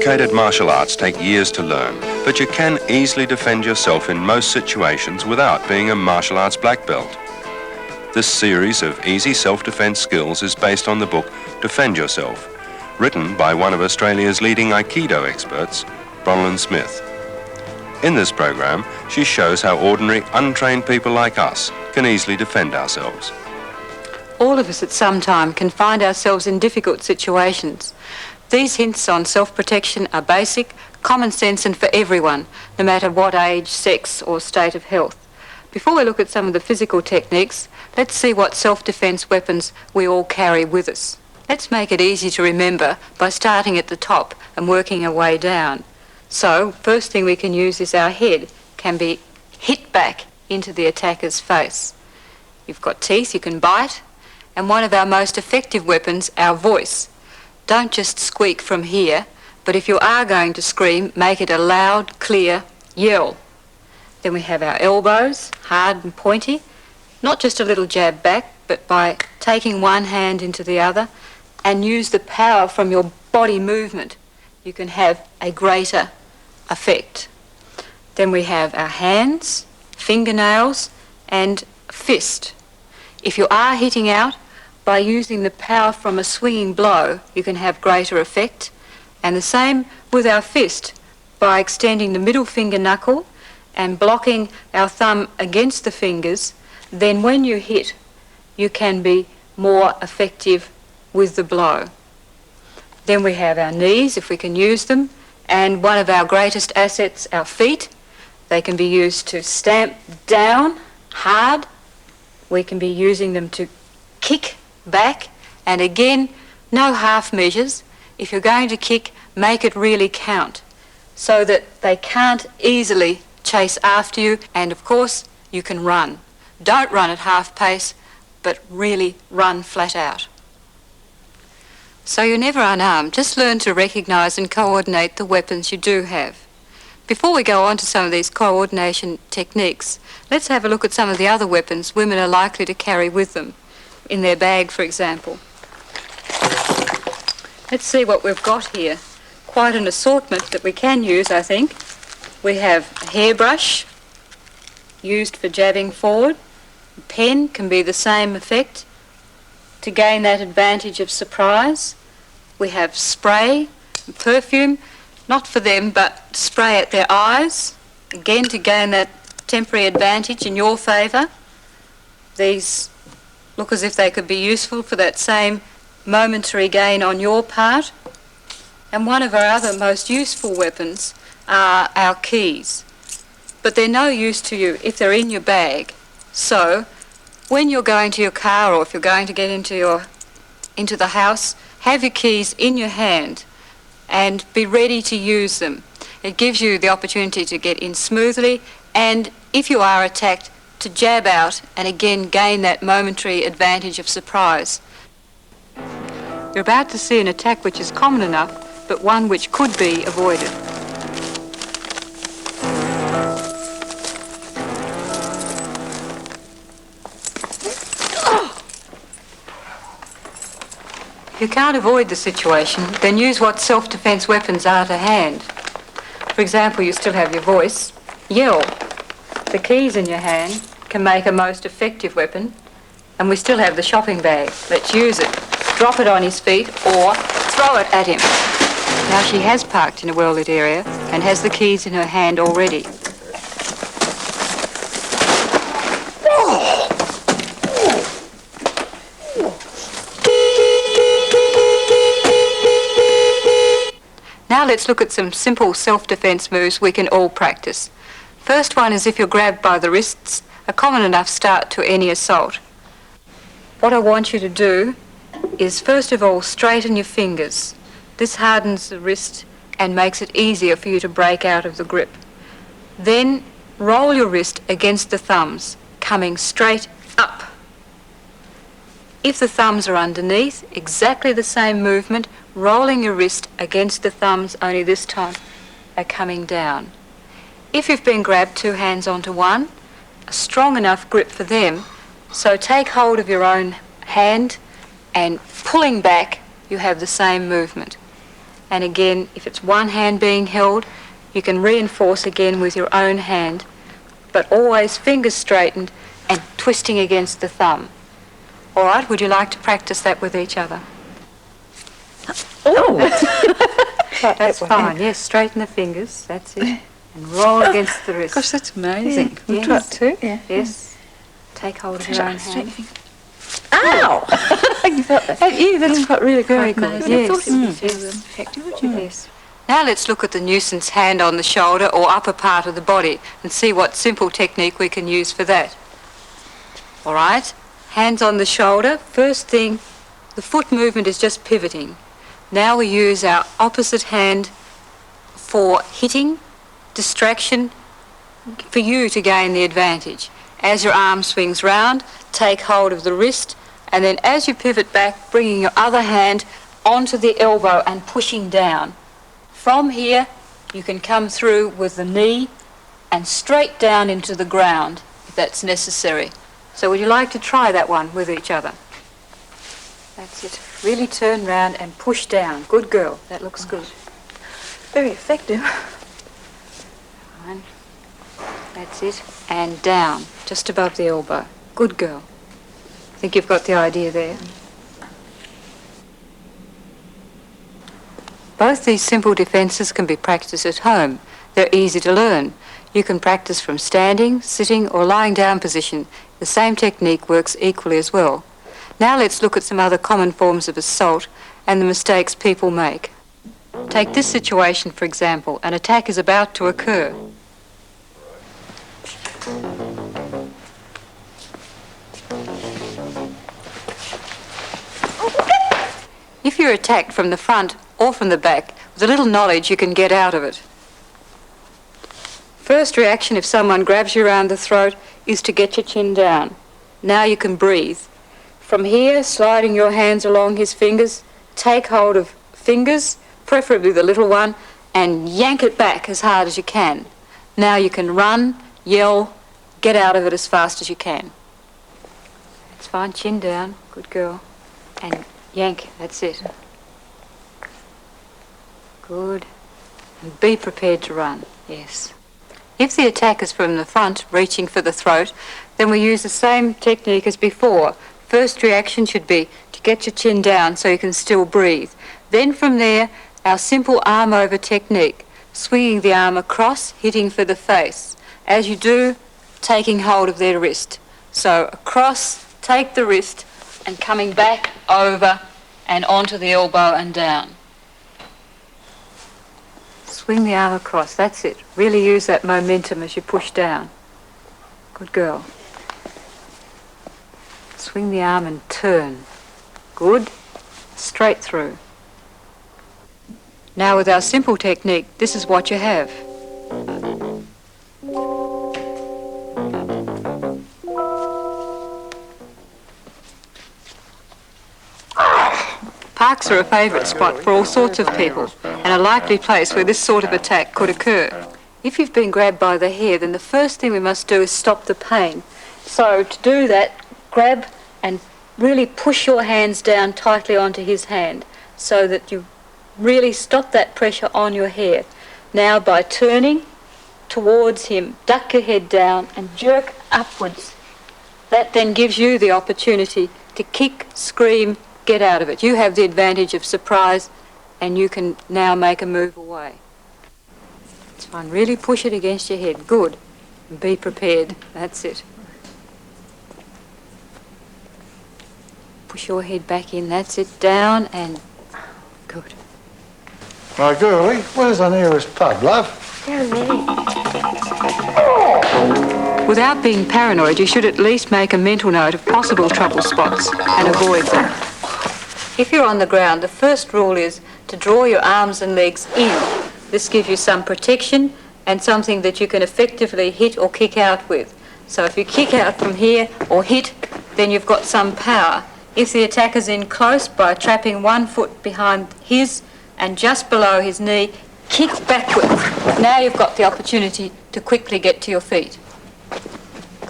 Complicated martial arts take years to learn, but you can easily defend yourself in most situations without being a martial arts black belt. This series of easy self-defense skills is based on the book Defend Yourself, written by one of Australia's leading Aikido experts, Bronwyn Smith. In this program, she shows how ordinary, untrained people like us can easily defend ourselves. All of us at some time can find ourselves in difficult situations. These hints on self-protection are basic, common sense and for everyone, no matter what age, sex or state of health. Before we look at some of the physical techniques, let's see what self-defense weapons we all carry with us. Let's make it easy to remember by starting at the top and working our way down. So, first thing we can use is our head can be hit back into the attacker's face. You've got teeth, you can bite, and one of our most effective weapons, our voice. Don't just squeak from here, but if you are going to scream, make it a loud, clear yell. Then we have our elbows, hard and pointy, not just a little jab back, but by taking one hand into the other and use the power from your body movement, you can have a greater effect. Then we have our hands, fingernails and fist. If you are hitting out, by using the power from a swinging blow, you can have greater effect. And the same with our fist, by extending the middle finger knuckle and blocking our thumb against the fingers, then when you hit, you can be more effective with the blow. Then we have our knees, if we can use them, and one of our greatest assets, our feet. They can be used to stamp down hard. We can be using them to kick back, and again, no half measures. If you're going to kick, make it really count so that they can't easily chase after you, and of course, you can run. Don't run at half pace, but really run flat out. So you're never unarmed, just learn to recognise and coordinate the weapons you do have. Before we go on to some of these coordination techniques, let's have a look at some of the other weapons women are likely to carry with them, in their bag, for example. Let's see what we've got here. Quite an assortment that we can use, I think. We have a hairbrush, used for jabbing forward. A pen can be the same effect to gain that advantage of surprise. We have spray, and perfume, not for them, but spray at their eyes, again to gain that temporary advantage in your favour. These look as if they could be useful for that same momentary gain on your part. And one of our other most useful weapons are our keys. But they're no use to you if they're in your bag. So, when you're going to your car or if you're going to get into the house, have your keys in your hand and be ready to use them. It gives you the opportunity to get in smoothly, and if you are attacked, to jab out and again gain that momentary advantage of surprise. You're about to see an attack which is common enough, but one which could be avoided. If you can't avoid the situation, then use what self-defense weapons are to hand. For example, you still have your voice. Yell. The keys in your hand can make a most effective weapon, and we still have the shopping bag. Let's use it. Drop it on his feet or throw it at him. Now she has parked in a well-lit area and has the keys in her hand already. Now let's look at some simple self-defense moves we can all practice. First one is if you're grabbed by the wrists, a common enough start to any assault. What I want you to do is first of all straighten your fingers. This hardens the wrist and makes it easier for you to break out of the grip. Then roll your wrist against the thumbs, coming straight up. If the thumbs are underneath, exactly the same movement, rolling your wrist against the thumbs, only this time are coming down. If you've been grabbed, two hands onto one, a strong enough grip for them, so take hold of your own hand and pulling back, you have the same movement. And again, if it's one hand being held, you can reinforce again with your own hand, but always fingers straightened and twisting against the thumb. All right, would you like to practice that with each other? Oh! That's fine, yes, straighten the fingers, that's it. And roll against the wrist. Gosh, that's amazing. Yeah. We'll try it too. Yeah. Yes. Take hold of your own hand. Ow! You felt that? Yeah, that's quite really very good. amazing. Yes. I thought it would be effective, would you? Yes. Now let's look at the nuisance hand on the shoulder or upper part of the body and see what simple technique we can use for that. All right, hands on the shoulder. First thing, the foot movement is just pivoting. Now we use our opposite hand for hitting, distraction, for you to gain the advantage. As your arm swings round, take hold of the wrist, and then as you pivot back, bringing your other hand onto the elbow and pushing down. From here, you can come through with the knee and straight down into the ground, if that's necessary. So would you like to try that one with each other? That's it. Really turn round and push down. Good girl. That looks good. Very effective. Fine. That's it. And down, just above the elbow. Good girl. I think you've got the idea there. Both these simple defences can be practiced at home. They're easy to learn. You can practice from standing, sitting or lying down position. The same technique works equally as well. Now let's look at some other common forms of assault and the mistakes people make. Take this situation, for example. An attack is about to occur. If you're attacked from the front or from the back, with a little knowledge you can get out of it. First reaction if someone grabs you around the throat is to get your chin down. Now you can breathe. From here, sliding your hands along his fingers, take hold of fingers, preferably the little one, and yank it back as hard as you can. Now you can run, yell, get out of it as fast as you can. That's fine, chin down, good girl. And yank, that's it. Good. And be prepared to run, yes. If the attack is from the front, reaching for the throat, then we use the same technique as before. First reaction should be to get your chin down so you can still breathe. Then from there, our simple arm over technique, swinging the arm across, hitting for the face. As you do, taking hold of their wrist. So across, take the wrist, and coming back, over, and onto the elbow and down. Swing the arm across, that's it. Really use that momentum as you push down. Good girl. Swing the arm and turn. Good. Straight through. Now with our simple technique, this is what you have. Parks are a favourite spot for all sorts of people and a likely place where this sort of attack could occur. If you've been grabbed by the hair, then the first thing we must do is stop the pain. So to do that, grab and really push your hands down tightly onto his hand so that you really stop that pressure on your hair. Now by turning towards him, duck your head down and jerk upwards. That then gives you the opportunity to kick, scream, get out of it. You have the advantage of surprise and you can now make a move away. It's fine. Really push it against your head. Good. And be prepared. That's it. Push your head back in. That's it. Down and good. My girlie, where's the nearest pub, love? Down there. Without being paranoid, you should at least make a mental note of possible trouble spots and avoid them. If you're on the ground, the first rule is to draw your arms and legs in. This gives you some protection and something that you can effectively hit or kick out with. So if you kick out from here or hit, then you've got some power. If the attacker's in close, by trapping one foot behind his and just below his knee, kick backwards. Now you've got the opportunity to quickly get to your feet.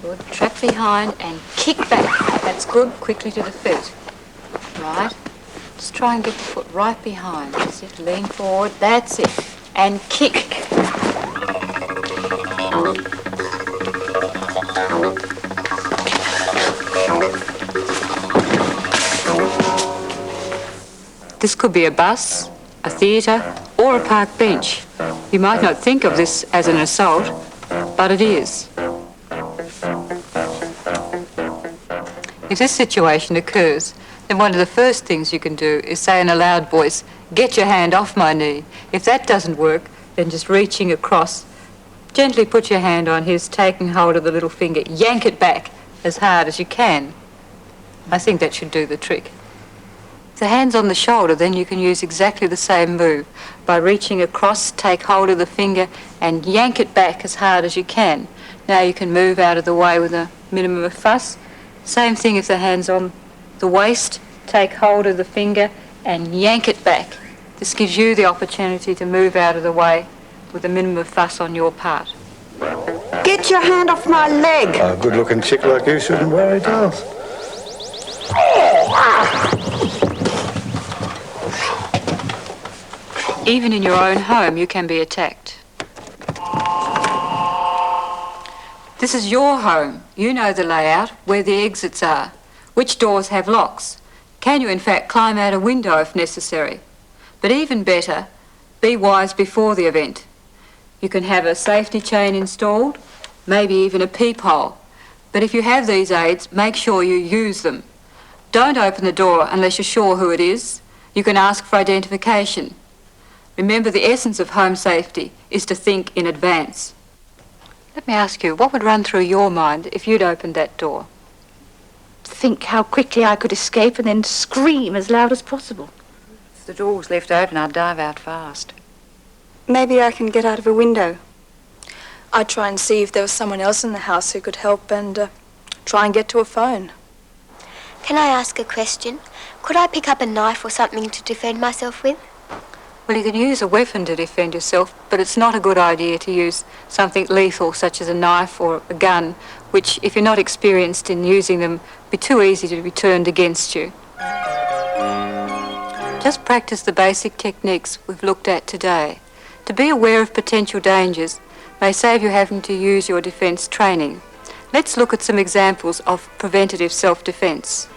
Good. Trap behind and kick back. That's good. Quickly to the feet. Right. Just try and get the foot right behind. That's it. Lean forward. That's it. And kick. This could be a bus, a theatre, or a park bench. You might not think of this as an assault, but it is. If this situation occurs, then one of the first things you can do is say in a loud voice, "Get your hand off my knee." If that doesn't work, then just reaching across, gently put your hand on his, taking hold of the little finger, yank it back as hard as you can. I think that should do the trick. If the hand's on the shoulder, then you can use exactly the same move. By reaching across, take hold of the finger and yank it back as hard as you can. Now you can move out of the way with a minimum of fuss. Same thing if the hand's on the waist, take hold of the finger and yank it back. This gives you the opportunity to move out of the way with a minimum of fuss on your part. Get your hand off my leg. A good-looking chick like you shouldn't worry, dolls. Even in your own home, you can be attacked. This is your home. You know the layout, where the exits are, which doors have locks. Can you, in fact, climb out a window if necessary? But even better, be wise before the event. You can have a safety chain installed, maybe even a peephole. But if you have these aids, make sure you use them. Don't open the door unless you're sure who it is. You can ask for identification. Remember, the essence of home safety is to think in advance. Let me ask you, what would run through your mind if you'd opened that door? Think how quickly I could escape and then scream as loud as possible. If the door was left open, I'd dive out fast. Maybe I can get out of a window. I'd try and see if there was someone else in the house who could help and try and get to a phone. Can I ask a question? Could I pick up a knife or something to defend myself with? Well, you can use a weapon to defend yourself, but it's not a good idea to use something lethal, such as a knife or a gun, which, if you're not experienced in using them, be too easy to be turned against you. Just practice the basic techniques we've looked at today. To be aware of potential dangers may save you having to use your defence training. Let's look at some examples of preventative self-defence.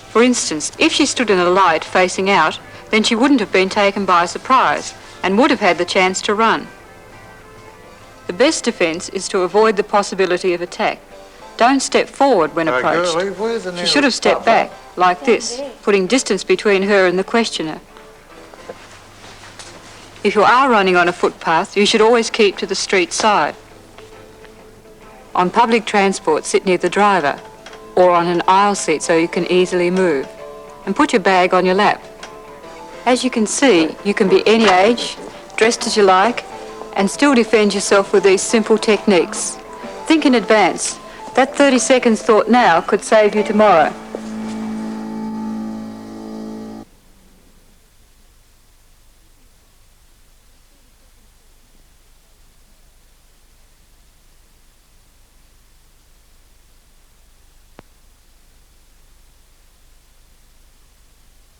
For instance, if she stood in a light facing out, then she wouldn't have been taken by surprise and would have had the chance to run. The best defence is to avoid the possibility of attack. Don't step forward when approached. Girlie, where's the She nearest should have stepped pub? back, like this, putting distance between her and the questioner. If you are running on a footpath, you should always keep to the street side. On public transport, sit near the driver, or on an aisle seat so you can easily move, and put your bag on your lap. As you can see, you can be any age, dressed as you like, and still defend yourself with these simple techniques. Think in advance. That 30 seconds thought now could save you tomorrow.